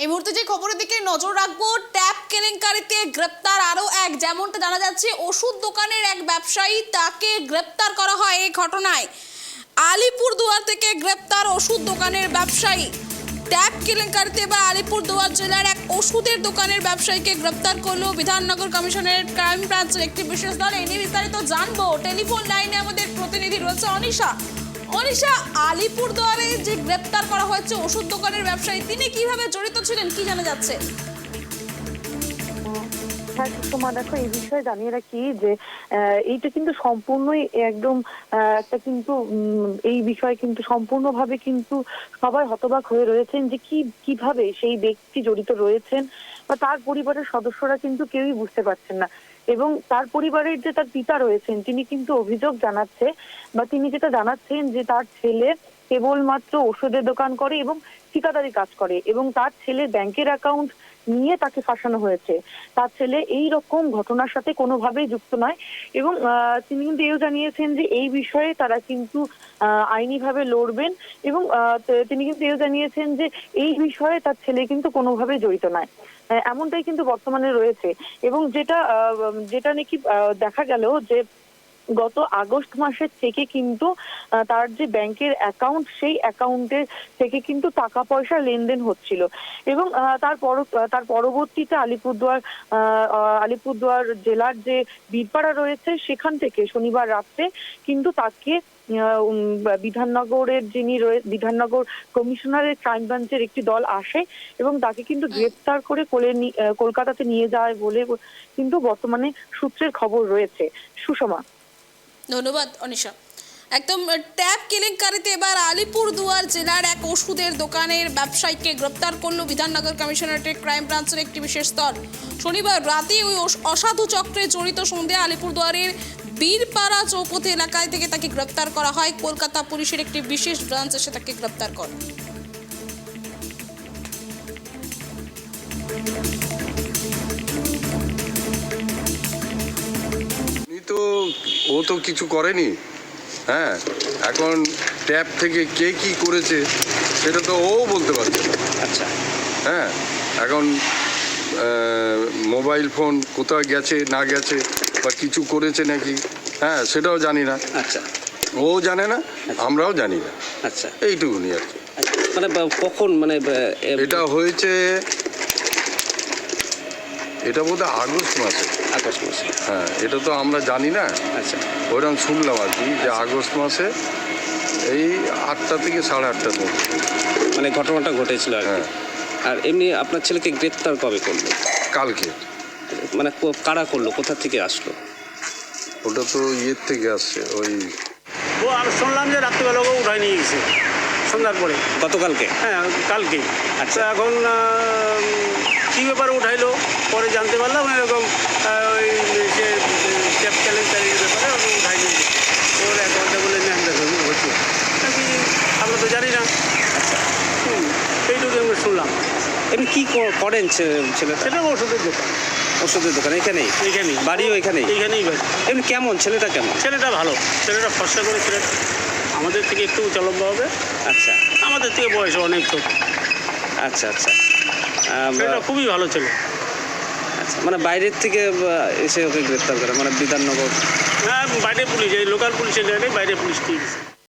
এই মুহূর্তে যে খবরের দিকে নজর রাখবো, ট্যাপ কেলেঙ্কারিতে গ্রেপ্তার আরো এক। যেমনটা জানা যাচ্ছে, ওষুধ দোকানের এক ব্যবসায়ী, তাকে গ্রেপ্তার করা হয় এই ঘটনায়। আলিপুরদুয়ার থেকে গ্রেপ্তার ওষুধ দোকানের ব্যবসায়ী। ট্যাপ কেলেঙ্কারিতে বা আলিপুরদুয়ার জেলার এক ওষুধের দোকানের ব্যবসায়ীকে গ্রেপ্তার করলো বিধাননগর কমিশনের ক্রাইম ব্রাঞ্চের একটি বিশেষ দল। এই নিয়ে বিস্তারিত জানবো। টেলিফোন লাইনে আমাদের প্রতিনিধি রয়েছে অনিশা। অনিশা, আলিপুরদুয়ারে যে গ্রেপ্তার করা হয়েছে ওষুধ দোকানের ব্যবসায়ী, তিনি কিভাবে জড়িত ছিলেন, কি জানা যাচ্ছে? হ্যাঁ সুষমা, দেখো এই বিষয়ে জানিয়ে রাখি যে এইটা কিন্তু সম্পূর্ণই একদম একটা কিন্তু এই বিষয়ে কিন্তু সম্পূর্ণভাবে কিন্তু সবাই হতবাক হয়ে রয়েছেন যে কিভাবে সেই ব্যক্তি জড়িত রয়েছেন বা তার পরিবারের সদস্যরা কিন্তু কেউই বুঝতে পারছেন না। এবং তার পরিবারের যে তার পিতা রয়েছেন, তিনি কিন্তু অভিযোগ জানাচ্ছে বা তিনি যেটা জানাচ্ছেন যে তার ছেলে কেবলমাত্র ওষুধের দোকান করে এবং ঠিকাদারি কাজ করে এবং তার ছেলে ব্যাংকের অ্যাকাউন্ট নিয়ে তাকে ফাঁসানো হয়েছে। তার ছেলে এই রকম ঘটনার সাথে কোনোভাবেই যুক্ত নয় এবং তিনি কিন্তু এও জানিয়েছেন যে এই বিষয়ে তারা কিন্তু আইনিভাবে লড়বেন এবং তিনি কিন্তু এও জানিয়েছেন যে এই বিষয়ে তার ছেলে কিন্তু কোনোভাবেই জড়িত নয়। এমনটাই কিন্তু বর্তমানে রয়েছে এবং যেটা নাকি দেখা গেল যে গত আগস্ট মাসের থেকে কিন্তু তার যে ব্যাংকের অ্যাকাউন্ট, সেই অ্যাকাউন্টের থেকে কিন্তু টাকা পয়সা লেনদেন হচ্ছিল এবং তার পরবর্তীতে আলিপুরদুয়ার জেলার যে বীরপাড়া রয়েছে, সেখান থেকে শনিবার রাত্রে কিন্তু তাকে বিধাননগর কমিশনারের ক্রাইম ব্রাঞ্চের একটি দল আসে এবং তাকে কিন্তু গ্রেফতার করে কলকাতাতে নিয়ে যায় বলে কিন্তু বর্তমানে সূত্রের খবর রয়েছে। সুষমা, ধন্যবাদ অনিশা। একদম ট্যাপ কেলেঙ্কারিতে এবার আলিপুরদুয়ার জেলার এক ওষুধের দোকানের ব্যবসায়ীকে গ্রেপ্তার করলো বিধাননগর কমিশনারেটের ক্রাইম ব্রাঞ্চের একটি বিশেষ দল। শনিবার রাতে ওই অসাধু চক্রে জড়িত সন্দেহে আলিপুরদুয়ারের বীরপাড়া চৌপতি এলাকায় থেকে তাকে গ্রেপ্তার করা হয়। কলকাতা পুলিশের একটি বিশেষ ব্রাঞ্চ এসে তাকে গ্রেপ্তার করে। ও তো কিছু করেনি। হ্যাঁ, এখন ট্যাপ থেকে কে কি করেছে সেটা তো ও বলতে পারছে না। আচ্ছা, হ্যাঁ, এখন মোবাইল ফোন কোথায় গেছে না গেছে বা কিছু করেছে নাকি, হ্যাঁ সেটাও জানি না। আচ্ছা, ও জানে না, আমরাও জানি না। আচ্ছা, এইটুকুনি আর কি। মানে কখন এটা হয়েছে, এটা বোধহয় আগস্ট মাসে। হ্যাঁ, এটা তো আমরা জানি না। আচ্ছা, ওইরকম শুনলাম আর কি যে আগস্ট মাসে এই 8টা থেকে 8:30টার মধ্যে মানে ঘটনাটা ঘটেছিল আর কি। আর এমনি আপনার ছেলেকে গ্রেপ্তার কবে করলো? কালকে। মানে কারা করলো, কোথা থেকে আসলো? ওটা তো ইয়ের থেকে আসছে, ওই আমি শুনলাম যে রাত্রিবেলাকেও উঠায় নিয়ে গেছে সন্ধ্যার পরে। গতকালকে? হ্যাঁ, কালকে। আচ্ছা, এখন কী ব্যাপারে উঠাইলো পরে জানতে পারলাম, এরকম ওই যে ট্যাপ কেলেঙ্কারির ব্যাপারে ওকে উঠাই নিয়ে গেছে। ওর অ্যাকাউন্টে বলে নেন দেখুন হচ্ছে নাকি, আমরা তো জানি না। আচ্ছা, এইটুকু আমি শুনলাম। এমনি কী করেন ছেলেটা? সেটা ওষুধের দোকান। ওষুধের দোকান এখানেই? এইখানেই বাড়িও এখানেই? এইখানেই বাড়ি। এমনি কেমন ছেলেটা, কেমন? ছেলেটা ভালো, ছেলেটা ফর্সা করে, ছেলেটা আমাদের থেকে একটু চলম্বা হবে। আচ্ছা, আমাদের থেকে বয়স অনেক ছোট। আচ্ছা, আচ্ছা, ছেলেটা খুবই ভালো ছেলে। আচ্ছা, মানে বাইরের থেকে এসে ওকে গ্রেপ্তার করে, মানে বিধাননগর? হ্যাঁ, বাইরে পুলিশ, এই লোকাল পুলিশের জায়গায় বাইরে পুলিশ দিয়ে গেছে।